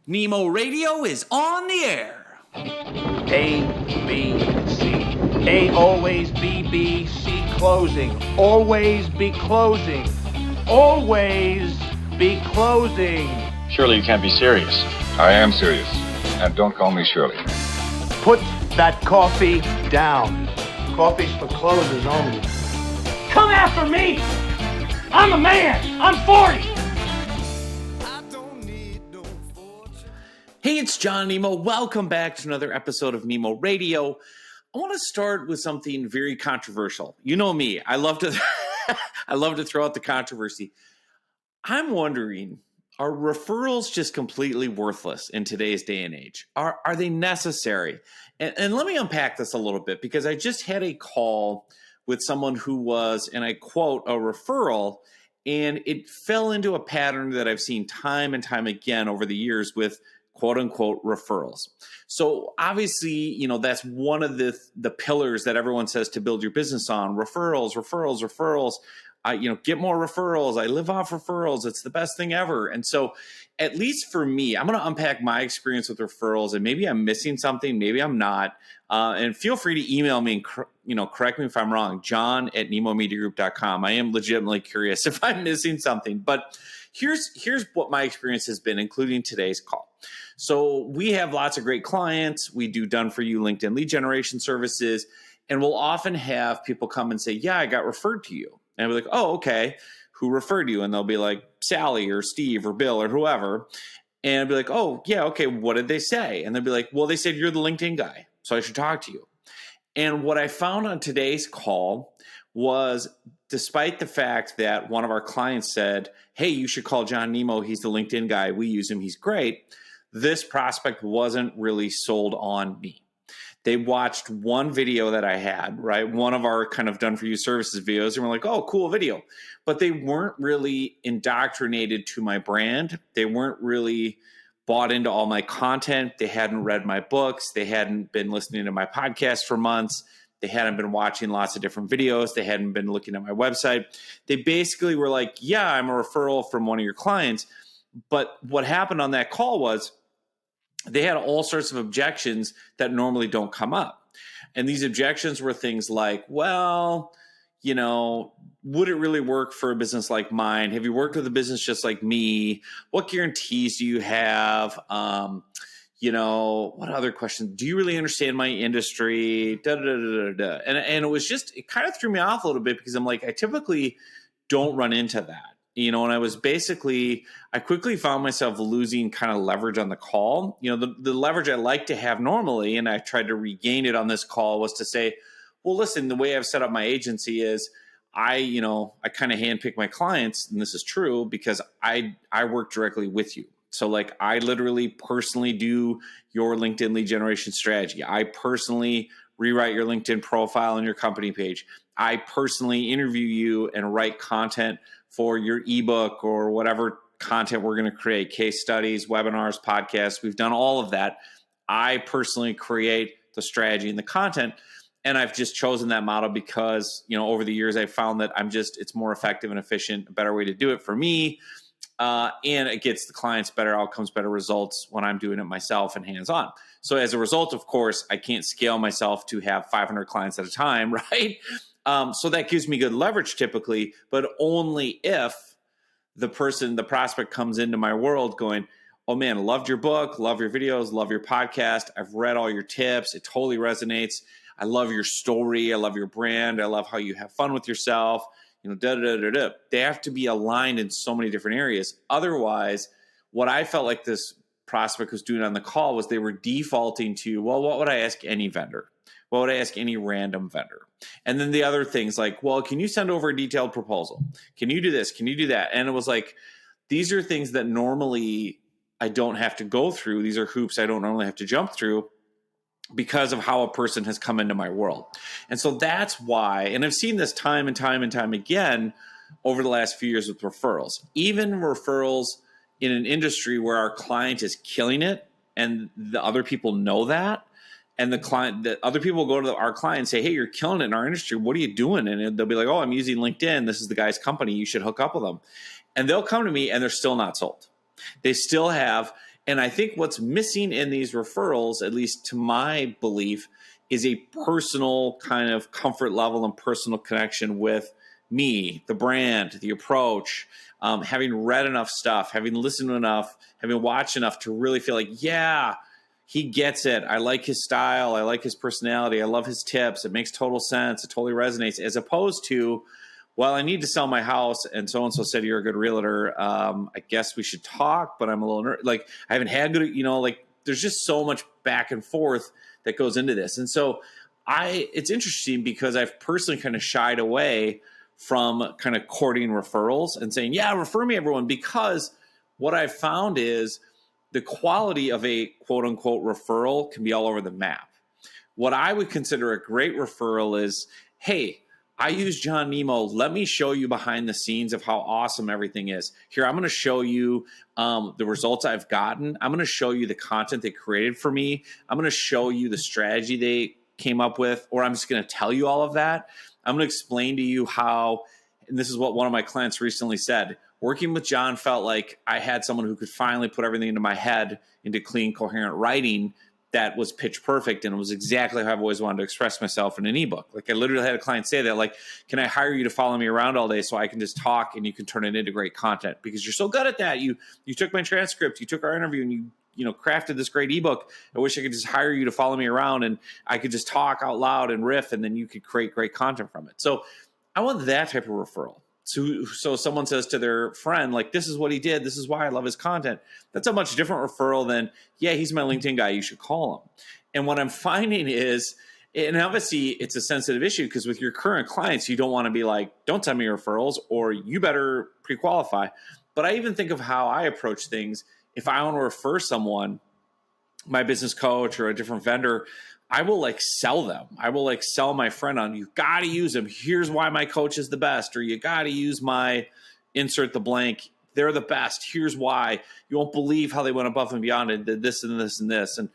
Nemo Radio is on the air. A, B, C. A, always, B, C, closing. Always be closing. Always be closing. Surely you can't be serious. I am serious. And don't call me Shirley. Put that coffee down. Coffee's for closers only. Come after me! I'm a man! I'm 40! Hey, it's John Nemo. Welcome back to another episode of Nemo Radio. I want to start with something very controversial. You know me. I love to throw out the controversy. I'm wondering, are referrals just completely worthless in today's day and age? Are they necessary? And let me unpack this a little bit, because I just had a call with someone who was, and I quote, a referral, and it fell into a pattern that I've seen time and time again over the years with quote unquote referrals. So obviously, you know, that's one of the pillars that everyone says to build your business on: referrals. Get more referrals. I live off referrals. It's the best thing ever. And so, at least for me, I'm going to unpack my experience with referrals, and maybe I'm missing something, maybe I'm not. And feel free to email me and correct me if I'm wrong. John@nemomediagroup.com. I am legitimately curious if I'm missing something. But here's what my experience has been, including today's call. So we have lots of great clients. We do done-for-you LinkedIn lead generation services, and we'll often have people come and say, yeah, I got referred to you. And I'll be like, oh, okay, who referred you? And they'll be like, Sally or Steve or Bill or whoever. And I'll be like, oh, yeah, okay, what did they say? And they'll be like, well, they said you're the LinkedIn guy, so I should talk to you. And what I found on today's call was, despite the fact that one of our clients said, hey, you should call John Nemo, he's the LinkedIn guy, we use him, he's great, this prospect wasn't really sold on me. They watched one video that I had, right? One of our kind of done for you services videos, and we're like, oh, cool video. But they weren't really indoctrinated to my brand. They weren't really bought into all my content. They hadn't read my books. They hadn't been listening to my podcast for months. They hadn't been watching lots of different videos. They hadn't been looking at my website. They basically were like, yeah, I'm a referral from one of your clients. But what happened on that call was, they had all sorts of objections that normally don't come up. And these objections were things like, well, you know, would it really work for a business like mine? Have you worked with a business just like me? What guarantees do you have? What other questions? Do you really understand my industry? And it was just, it kind of threw me off a little bit, because I'm like, I typically don't run into that. You know, and I quickly found myself losing kind of leverage on the call. You know, the leverage I like to have normally, and I tried to regain it on this call, was to say, well, listen, the way I've set up my agency is I kind of handpick my clients, and this is true because I work directly with you. So like, I literally personally do your LinkedIn lead generation strategy. I personally rewrite your LinkedIn profile and your company page. I personally interview you and write content for your ebook or whatever content we're going to create, case studies, webinars, podcasts. We've done all of that. I personally create the strategy and the content. And I've just chosen that model because, you know, over the years, I've found that it's more effective and efficient, a better way to do it for me. And it gets the clients better outcomes, better results when I'm doing it myself and hands-on. So as a result, of course, I can't scale myself to have 500 clients at a time, right? So that gives me good leverage typically, but only if the prospect comes into my world going, oh man, loved your book, love your videos, love your podcast. I've read all your tips. It totally resonates. I love your story. I love your brand. I love how you have fun with yourself. You know, They have to be aligned in so many different areas. Otherwise, what I felt like this prospect was doing on the call was they were defaulting to, well, what would I ask any vendor? What would I ask any random vendor? And then the other things like, well, can you send over a detailed proposal? Can you do this? Can you do that? And it was like, these are things that normally I don't have to go through. These are hoops I don't normally have to jump through because of how a person has come into my world. And so that's why, and I've seen this time and time and time again over the last few years with referrals, even referrals in an industry where our client is killing it and the other people know that. And the other people go to our client and say, hey, you're killing it in our industry. What are you doing? And they'll be like, oh, I'm using LinkedIn. This is the guy's company. You should hook up with them. And they'll come to me and they're still not sold. They still have And I think what's missing in these referrals, at least to my belief, is a personal kind of comfort level and personal connection with me, the brand, the approach, having read enough stuff, having listened to enough, having watched enough to really feel like, yeah, he gets it. I like his style. I like his personality. I love his tips. It makes total sense. It totally resonates, as opposed to, well, I need to sell my house, and so said you're a good realtor. I guess we should talk, but I'm a little like I haven't had good, like there's just so much back and forth that goes into this. And so it's interesting because I've personally kind of shied away from kind of courting referrals and saying, yeah, refer me everyone, because what I've found is the quality of a quote unquote referral can be all over the map. What I would consider a great referral is, hey, I use John Nemo. Let me show you behind the scenes of how awesome everything is. Here, I'm going to show you the results I've gotten. I'm going to show you the content they created for me. I'm going to show you the strategy they came up with, or I'm just going to tell you all of that. I'm going to explain to you how, and this is what one of my clients recently said, working with John felt like I had someone who could finally put everything into my head into clean, coherent writing that was pitch perfect, and it was exactly how I've always wanted to express myself in an ebook. Like I literally had a client say that, like, can I hire you to follow me around all day so I can just talk and you can turn it into great content because you're so good at that. You took my transcript, you took our interview, and you crafted this great ebook. I wish I could just hire you to follow me around and I could just talk out loud and riff, and then you could create great content from it. So I want that type of referral. So someone says to their friend, like, this is what he did. This is why I love his content. That's a much different referral than, yeah, he's my LinkedIn guy. You should call him. And what I'm finding is, and obviously it's a sensitive issue because with your current clients, you don't want to be like, don't send me referrals or you better pre-qualify. But I even think of how I approach things. If I want to refer someone, my business coach or a different vendor, I will like sell them. I will like sell my friend on, you got to use them. Here's why my coach is the best. Or you got to use my insert the blank. They're the best. Here's why. You won't believe how they went above and beyond and did this and this and this. And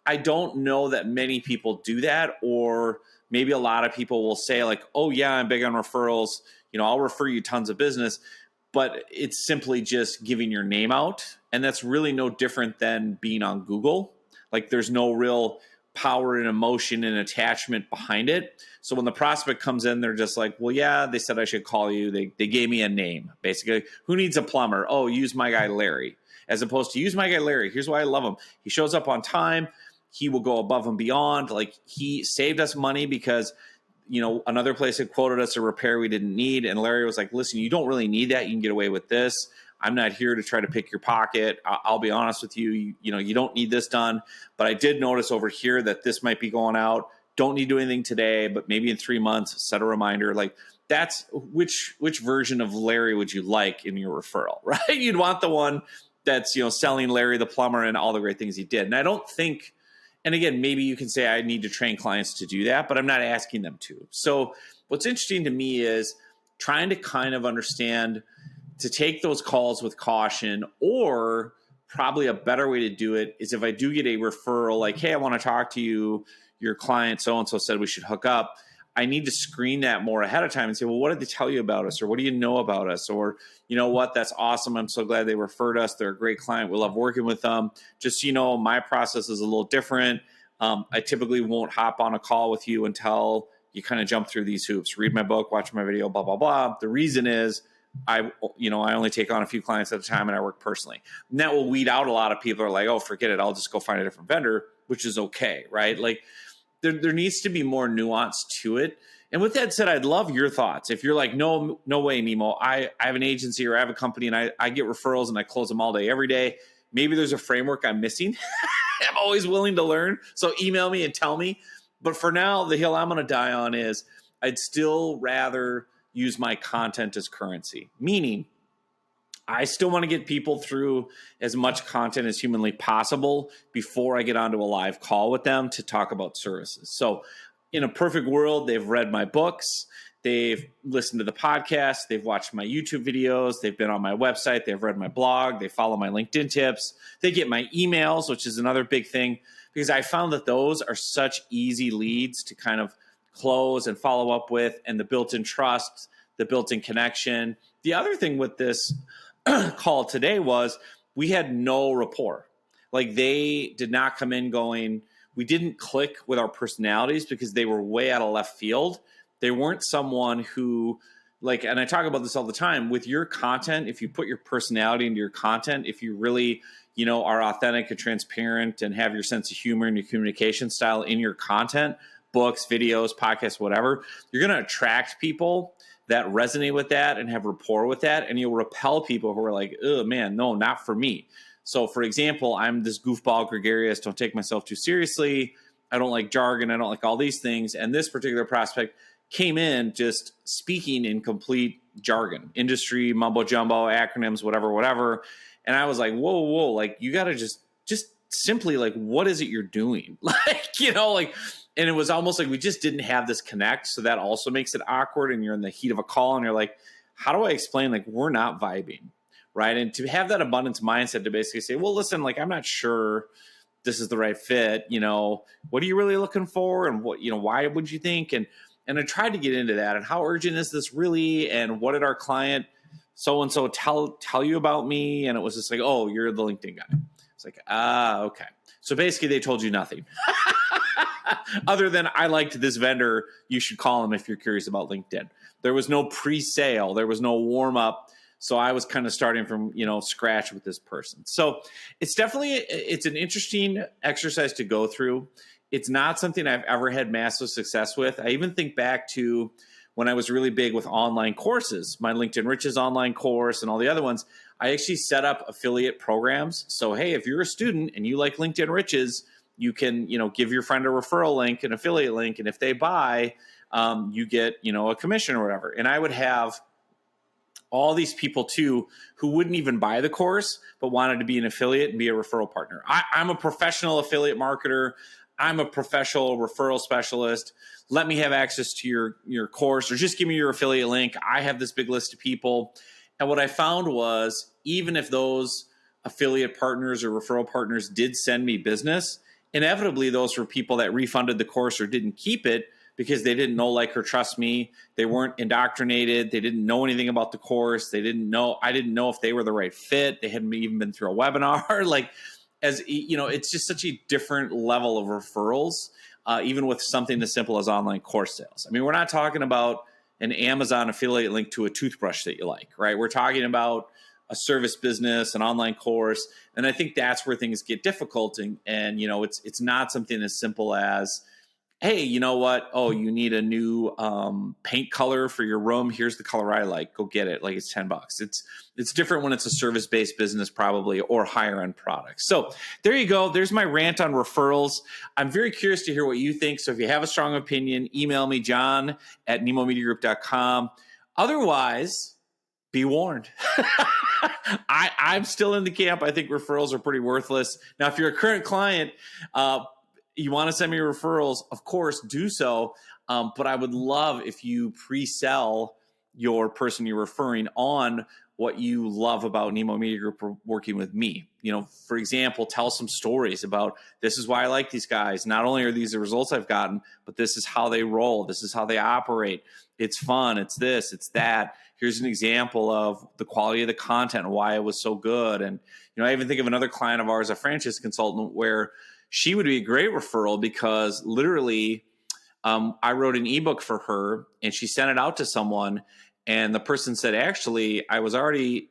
I don't know that many people do that. Or maybe a lot of people will say like, oh yeah, I'm big on referrals. I'll refer you tons of business. But it's simply just giving your name out. And that's really no different than being on Google. Like there's no real power and emotion and attachment behind it. So when the prospect comes in, they're just like, well, yeah, they said I should call you. They gave me a name, basically. Who needs a plumber? Oh, use my guy, Larry. As opposed to use my guy, Larry. Here's why I love him. He shows up on time. He will go above and beyond. Like he saved us money because, another place had quoted us a repair we didn't need. And Larry was like, listen, you don't really need that. You can get away with this. I'm not here to try to pick your pocket. I'll be honest with you. You don't need this done. But I did notice over here that this might be going out. Don't need to do anything today, but maybe in 3 months, set a reminder. Like that's which version of Larry would you like in your referral, right? You'd want the one that's, selling Larry the plumber and all the great things he did. And I don't think, and again, maybe you can say I need to train clients to do that, but I'm not asking them to. So what's interesting to me is trying to kind of understand to take those calls with caution, or probably a better way to do it is if I do get a referral, like, hey, I want to talk to you, your client so-and-so said we should hook up. I need to screen that more ahead of time and say, well, what did they tell you about us? Or what do you know about us? Or, you know what, that's awesome. I'm so glad they referred us. They're a great client. We love working with them. Just, my process is a little different. I typically won't hop on a call with you until you kind of jump through these hoops, read my book, watch my video, blah, blah, blah. The reason is I only take on a few clients at a time and I work personally. And that will weed out a lot of people who are like, oh, forget it. I'll just go find a different vendor, which is okay, right? Like there needs to be more nuance to it. And with that said, I'd love your thoughts. If you're like, no way, Nemo, I have an agency or I have a company and I get referrals and I close them all day, every day. Maybe there's a framework I'm missing. I'm always willing to learn. So email me and tell me. But for now, the hill I'm going to die on is I'd still rather use my content as currency, meaning I still want to get people through as much content as humanly possible before I get onto a live call with them to talk about services. So in a perfect world, they've read my books, they've listened to the podcast, they've watched my YouTube videos, they've been on my website, they've read my blog, they follow my LinkedIn tips, they get my emails, which is another big thing because I found that those are such easy leads to kind of close and follow up with, and the built-in trust, the built-in connection. The other thing with this call today was we had no rapport. Like they did not come in going, we didn't click with our personalities because they were way out of left field. They weren't someone who like, and I talk about this all the time with your content. If you put your personality into your content, if you really, are authentic and transparent and have your sense of humor and your communication style in your content, books, videos, podcasts, whatever, you're going to attract people that resonate with that and have rapport with that. And you'll repel people who are like, oh man, no, not for me. So for example, I'm this goofball, gregarious, don't take myself too seriously. I don't like jargon. I don't like all these things. And this particular prospect came in just speaking in complete jargon, industry, mumbo jumbo, acronyms, whatever. And I was like, whoa, like you got to just simply like, what is it you're doing? And it was almost like we just didn't have this connect. So that also makes it awkward. And you're in the heat of a call and you're like, how do I explain? Like, we're not vibing. Right. And to have that abundance mindset to basically say, well, listen, like, I'm not sure this is the right fit. What are you really looking for? And what, why would you think? And I tried to get into that. And how urgent is this really? And what did our client so-and-so tell you about me? And it was just like, oh, you're the LinkedIn guy. It's like, okay. So basically they told you nothing other than I liked this vendor. You should call him if you're curious about LinkedIn. There was no pre-sale. There was no warm up. So I was kind of starting from, scratch with this person. So it's an interesting exercise to go through. It's not something I've ever had massive success with. I even think back to when I was really big with online courses, my LinkedIn Riches online course and all the other ones. I actually set up affiliate programs. So, hey, if you're a student and you like LinkedIn Riches, you can, give your friend a referral link, an affiliate link. And if they buy, you get, a commission or whatever. And I would have all these people too who wouldn't even buy the course but wanted to be an affiliate and be a referral partner. I'm a professional affiliate marketer. I'm a professional referral specialist. Let me have access to your course, or just give me your affiliate link. I have this big list of people. And what I found was, even if those affiliate partners or referral partners did send me business, inevitably those were people that refunded the course or didn't keep it because they didn't know, like, or trust me. They weren't indoctrinated. They didn't know anything about the course. I didn't know if they were the right fit. They hadn't even been through a webinar. Like, as it's just such a different level of referrals, even with something as simple as online course sales. I mean, we're not talking about an Amazon affiliate link to a toothbrush that you like, right? We're talking about a service business, an online course. And I think that's where things get difficult. And it's not something as simple as, hey, you know what? Oh, you need a new paint color for your room. Here's the color I like. Go get it. Like, it's $10. It's different when it's a service-based business, probably, or higher end products. So there you go. There's my rant on referrals. I'm very curious to hear what you think. So if you have a strong opinion, email me, john@nemomediagroup.com. Otherwise, be warned. I'm still in the camp. I think referrals are pretty worthless. Now, if you're a current client, you want to send me referrals, of course, do so. But I would love if you pre-sell your person you're referring on what you love about Nemo Media Group working with me. For example, tell some stories about, this is why I like these guys. Not only are these the results I've gotten, but this is how they roll. This is how they operate. It's fun. It's this, it's that. Here's an example of the quality of the content and why it was so good. And, I even think of another client of ours, a franchise consultant, where she would be a great referral because literally I wrote an ebook for her and she sent it out to someone. And the person said, actually, I was already,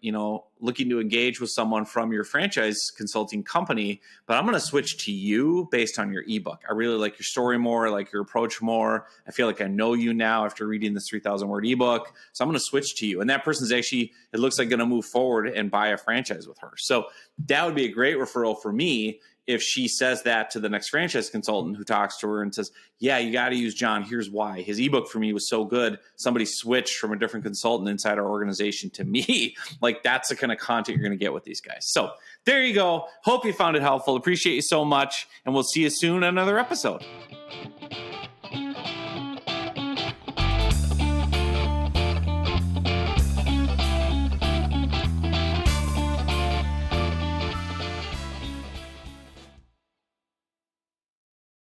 looking to engage with someone from your franchise consulting company, but I'm going to switch to you based on your ebook. I really like your story more, I like your approach more. I feel like I know you now after reading this 3,000 word ebook. So I'm going to switch to you. And that person's actually, it looks like, going to move forward and buy a franchise with her. So that would be a great referral for me if she says that to the next franchise consultant who talks to her and says, yeah, you got to use John. Here's why. His ebook for me was so good. Somebody switched from a different consultant inside our organization to me. Like, that's the kind of content you're going to get with these guys. So there you go. Hope you found it helpful. Appreciate you so much. And we'll see you soon on another episode.